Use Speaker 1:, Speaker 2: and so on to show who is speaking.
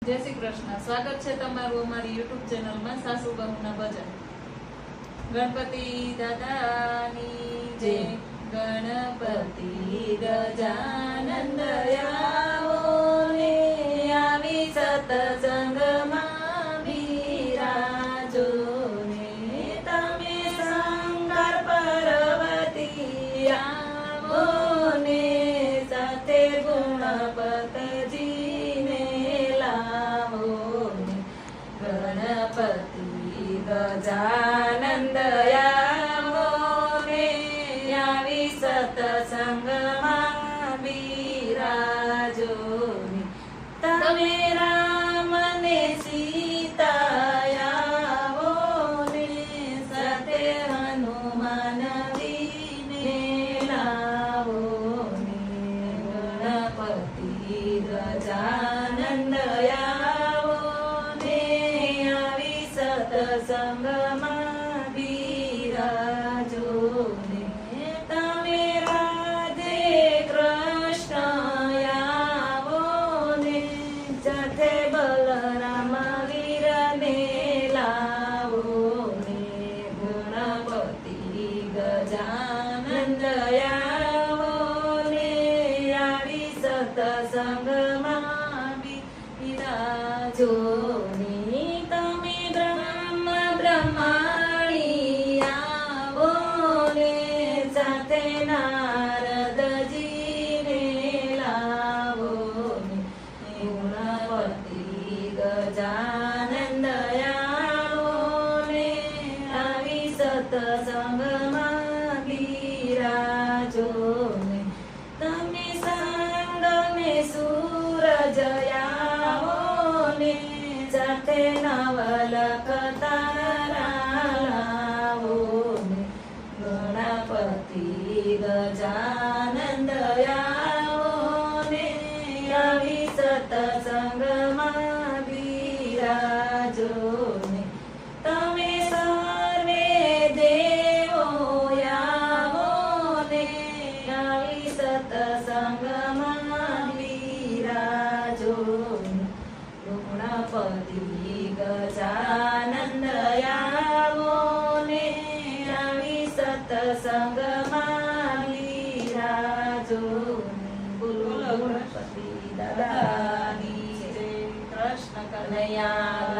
Speaker 1: જય શ્રી કૃષ્ણ. સ્વાગત છે તમારું અમારી યુટ્યુબ ચેનલમાં સાસુ બહુના ભજન. ગણપતિ દાદાની જય. ગણપતિ ગજાનંદ આવો ને આવી સતસંગમાં બિરાજો ને તમે શંકર પાર્વતી આવો ને સાથે ગુણપતજીને લાવો ને ગણપતિ ગજાનંદ આવો ને આવી સતસંગમાં બિરાજો ને તમે રામ ને સીતા આવો ને સાથે હનુમાનજીને લાવો ને ગણપતિ ગજાનંદ આવો ને આવી સતસંગમાં બિરાજો ને તમે રાધે કૃષ્ણ આવો ને સાથે બલરામ વીરને લાવો ને ગણપતિ ગજાનંદ આવો ને આવી સતસંગમાં બિરાજો ને તમે બ્રહ્માણી આવો ને સાથે નારદજીને લાવો ને ગુણપતિ ગજાનંદ આવો ને આવી સતસંગમાં બિરાજો ને તમે સાંગ ને સૂરજ આવો ને સાથે નવલખ તારા લાવો ને ગણપતિ ગજાનંદ આવો ને આવી સતસંગમાં બિરાજો ને તમે સર્વે દેવો આવો ને આવી સતસંગમાં બિરાજો ને ગુણપતિ ગજાનંદ આવો ને આવી સતસંગમાં બિરાજો ને બોલો ગણપતિ દાદાની જય. કૃષ્ણ કનૈયા